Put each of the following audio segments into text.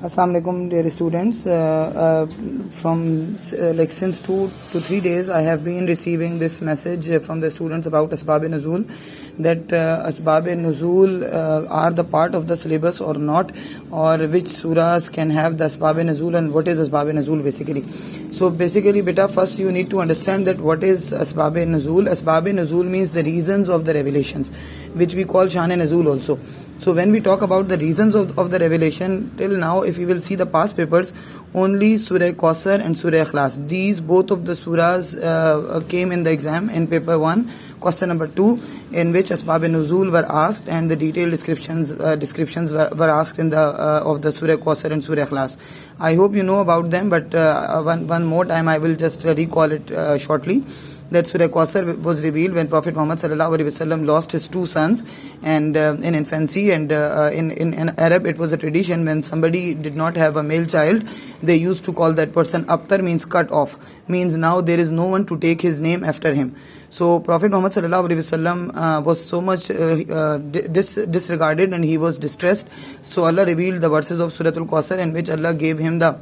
Assalamu alaikum, dear students. From since 2 to 3 days, I have been receiving this message from the students about Asbab Nazool, that Asbab Nazool are the part of the syllabus or not, or which surahs can have the Asbab Nazool, and what is Asbab Nazool basically. So basically, beta, first you need to understand that what is Asbab Nazool. Asbab Nazool means the reasons of the revelations, which we call Shan Nazool also. So when we talk about the reasons of the revelation, till now, if you will see the past papers, only Surah Kausar and Surah Ikhlas, these both of the surahs came in the exam in paper 1, question number 2, in which Asbab Nuzul were asked, and the detailed descriptions were asked in the of the Surah Kausar and Surah Ikhlas. I hope you know about them, but one more time I will just recall it shortly. That Surah Kausar was revealed when Prophet Muhammad sallallahu alaihi wasallam lost his 2 sons and in infancy, and in Arab it was a tradition when somebody did not have a male child, they used to call that person Abtar, means cut off, means now there is no one to take his name after him. So Prophet Muhammad sallallahu alaihi wasallam was so much disregarded and he was distressed. So Allah revealed the verses of Surah Al-Kausar, in which Allah gave him the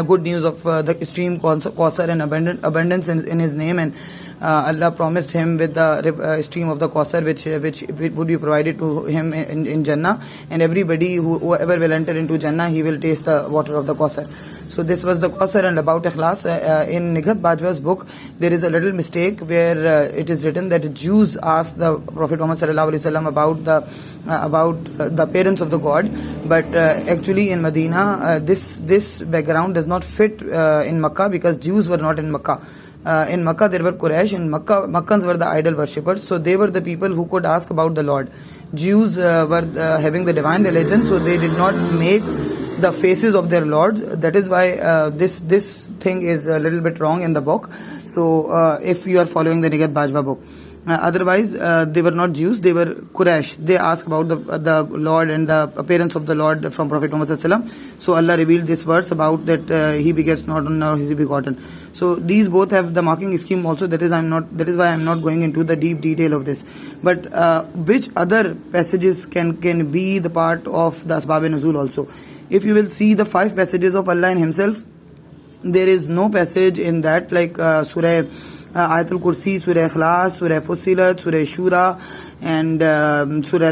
good news of the extreme Kausar and abundance in his name, and Allah promised him with the stream of the Kausar which would be provided to him in Jannah, and everybody whoever will enter into Jannah, he will taste the water of the Kausar. So this was the Kausar. And about Ikhlas, in Nighat Bajwa's book there is a little mistake where it is written that Jews asked the Prophet Muhammad sallallahu alaihi wasallam about the parents of the God, but actually in Medina this background does not fit in Makkah, because Jews were not in Makkah. In Makkah there were Quraysh, and Makkans were the idol worshippers, so they were the people who could ask about the Lord. Jews were having the divine religion, so they did not make the faces of their lords. That is why this thing is a little bit wrong in the book. So if you are following the Nighat Bajwa book, otherwise they were not Jews, they were Quraysh. They asked about the Lord and the appearance of the Lord from Prophet Muhammad sallallahu alaihi wasallam. So Allah revealed this verse about that he begets not, nor is he begotten. So these both have the marking scheme also. That is why I'm not going into the deep detail of this. But which other passages can be the part of the Asbab Nuzul also? If you will see the 5 passages of Allah in Himself, there is no passage in that like Surah Ayatul Kursi, Surah Ikhlas, Surah Fussilat, Surah Shura, and Surah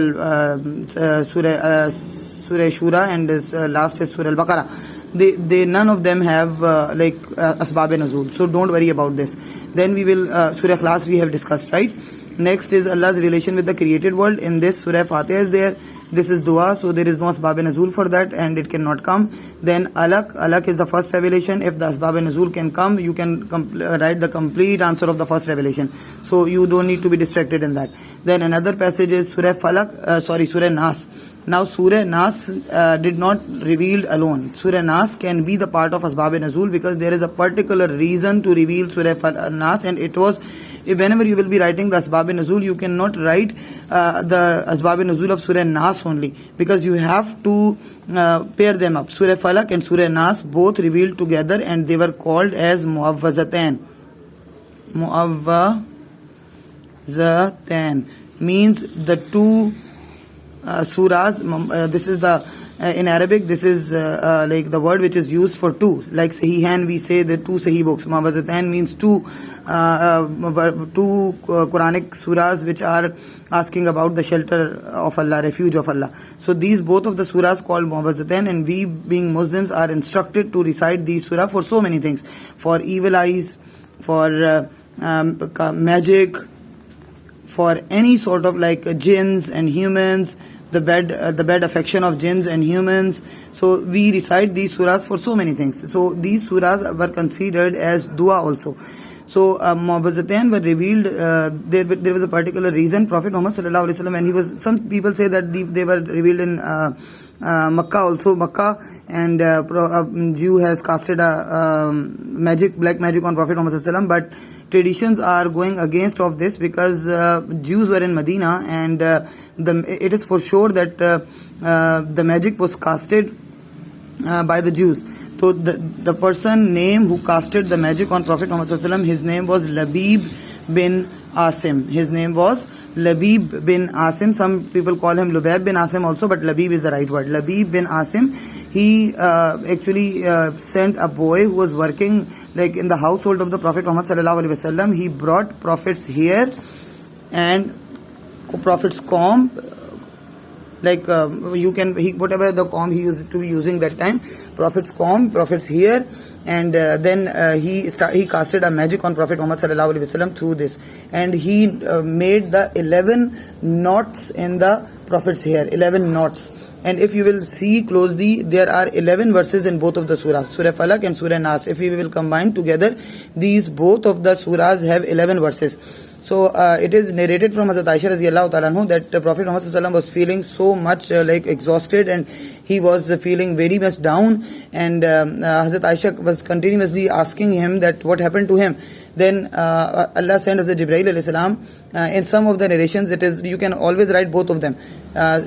Shura, and last is Surah Al-Baqarah. They none of them have Asbab Nuzul. So don't worry about this. Then we will Surah Ikhlas we have discussed, right? Next is Allah's relation with the created world. In this Surah Fatiha is there. This is dua, so there is no Asbab Nuzul for that, and it cannot come. Then Alaq is the first revelation. If the Asbab Nuzul can come, you can write the complete answer of the first revelation. So you don't need to be distracted in that. Then another passage is Surah Falaq, Surah Nas. Now Surah Nas did not reveal alone. Surah Nas can be the part of Asbab Nuzul, because there is a particular reason to reveal Surah Nas, and it was, whenever you will be writing the Asbab Nuzul, you cannot write the Asbab Nuzul of Surah Nas only, because you have to pair them up. Surah Falaq and Surah Nas both revealed together, and they were called as Mu'awwazatan. Mu'awwazatan means the 2 surahs. This is the in Arabic, this is like the word which is used for 2. Like Saheehan, we say the 2 Sahih books. Mu'awwazatan means 2 Quranic surahs which are asking about the shelter of Allah, refuge of Allah. So these both of the surahs called Mu'awwazatan, and we being Muslims are instructed to recite these surah for so many things: for evil eyes, for magic, for any sort of like jinns and humans, the bad affection of jinns and humans. So we recite these surahs for so many things. So these surahs were considered as dua also. So Mu'awwazatan were revealed. There was a particular reason. Prophet Muhammad sallallahu alaihi wasallam, and he was. Some people say that they were revealed in Makkah also. Makkah, and Jew has casted a black magic on Prophet Muhammad sallallahu alaihi wasallam, but traditions are going against of this, because Jews were in Medina, and it is for sure that the magic was casted by the Jews. So the person name who casted the magic on Prophet Muhammad sallallahu alaihi wasallam, his name was Labeeb ibn A'sam. His name was Labeeb bin A'sam. Some people call him Labeeb bin A'sam also, but Labeeb is the right word. Labeeb bin A'sam. he actually sent a boy who was working like in the household of the Prophet Muhammad sallallahu alaihi wasallam. He brought Prophet's hair and Prophet's comb, like whatever the comb he used to be using that time, Prophet's comb, Prophet's hair, and then he casted a magic on Prophet Muhammad sallallahu alaihi wasallam through this, and he made the 11 knots in the Prophet's hair, 11 knots. And if you will see closely, there are 11 verses in both of the surahs, Surah Falaq and Surah An-Naas. If we will combine together, these both of the surahs have 11 verses. So it is narrated from Hazrat Aisha radhiyallahu ta'ala anhu that Prophet Muhammad sallallahu alaihi wasallam was feeling so much like exhausted, and he was feeling very much down, and Hazrat Aisha was continuously asking him that what happened to him. Then Allah sent Hazrat Jibreel alayhi salam. In some of the narrations, it is you can always write both of them.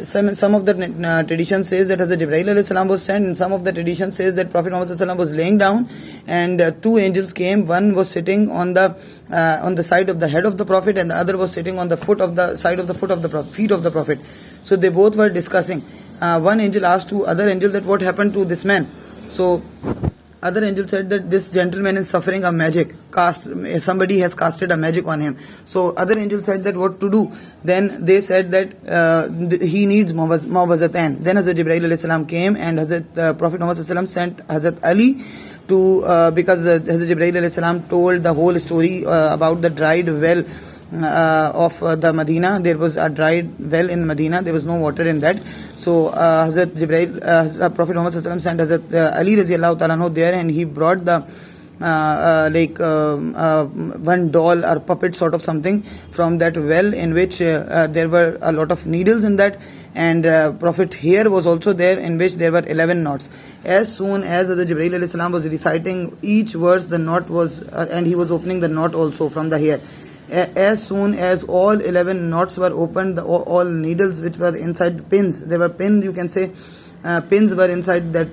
Some of the traditions says that Hazrat Jibreel alayhi salam was sent, and some of the tradition says that Prophet Muhammad sallallahu alaihi wasallam was laying down, and two angels came. One was sitting on the side of the head of the Prophet, and the other was sitting on the feet of the Prophet. So they both were discussing. One angel asked to other angel that what happened to this man. So other angel said that this gentleman is suffering a magic. Somebody has casted a magic on him. So other angel said that what to do. Then they said that he needs muwazatan. Then Hazrat Jibreel alayhi salam came, and Hazrat Prophet Muhammad sallallahu alaihi wasallam sent Hazrat Ali to because Hazrat Jibreel alayhi salam told the whole story about the dried well of the Medina. There was a dried well in Medina. There was no water in that. So Hazrat Jibreel, Prophet Muhammad sallallahu alaihi wasallam sent Hazrat Ali radhiyallahu ta'ala anhu there, and he brought the one doll or puppet sort of something from that well, in which there were a lot of needles in that, and Prophet hair was also there, in which there were 11 knots. As soon as the Jibreel alayhi salam was reciting each verse, the knot was and he was opening the knot also from the hair. As soon as all 11 knots were opened, all needles which were inside pins, they were pins, you can say, pins were inside that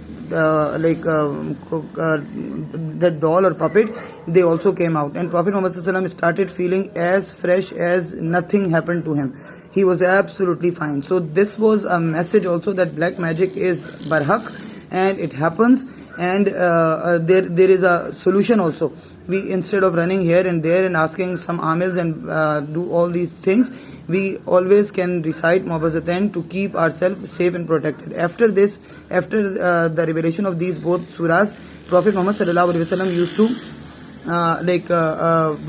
that doll or puppet, they also came out, and Prophet Muhammad sallallahu alaihi wasallam started feeling as fresh as nothing happened to him. He was absolutely fine. So this was a message also that black magic is barhaq, and it happens, and there is a solution also. We, instead of running here and there and asking some amils and do all these things, we always can recite muwazatan to keep ourselves safe and protected. After this, after the revelation of these both surahs, Prophet Muhammad sallallahu alaihi wasallam used to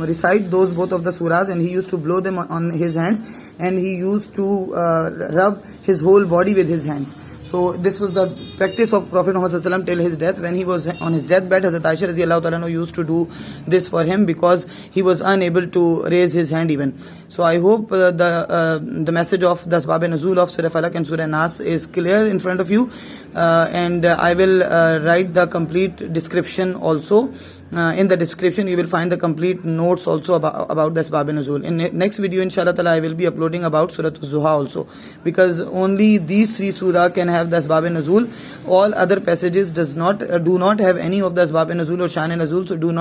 recite those both of the surahs, and he used to blow them on his hands, and he used to rub his whole body with his hands. So this was the practice of Prophet Muhammad sallallahu alaihi wasallam till his death. When he was on his deathbed, Hazrat Aisha radhiyallahu ta'ala used to do this for him because he was unable to raise his hand even. So I hope the message of the Asbab and Nazool of Surah Falaq and Surah An-Naas is clear in front of you, and I will write the complete description also. In the description you will find the complete notes also about the Asbab and Nazool. In next video inshallah ta'ala I will be uploading about Surah Zuha also, because only these three surah can have the Asbab and Nazool. All other passages do not have any of the Asbab and Nazool or Shan and Nazool. So do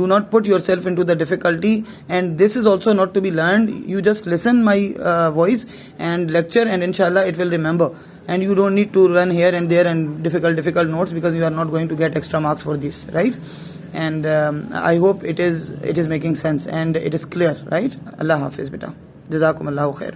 not put yourself into the difficulty, and this is also not to be learned. You just listen my voice and lecture, and inshallah it will remember, and you don't need to run here and there and difficult notes, because you are not going to get extra marks for this, right? And I hope it is making sense and it is clear, right? Allah Hafiz beta. Jazakum Allahu khair.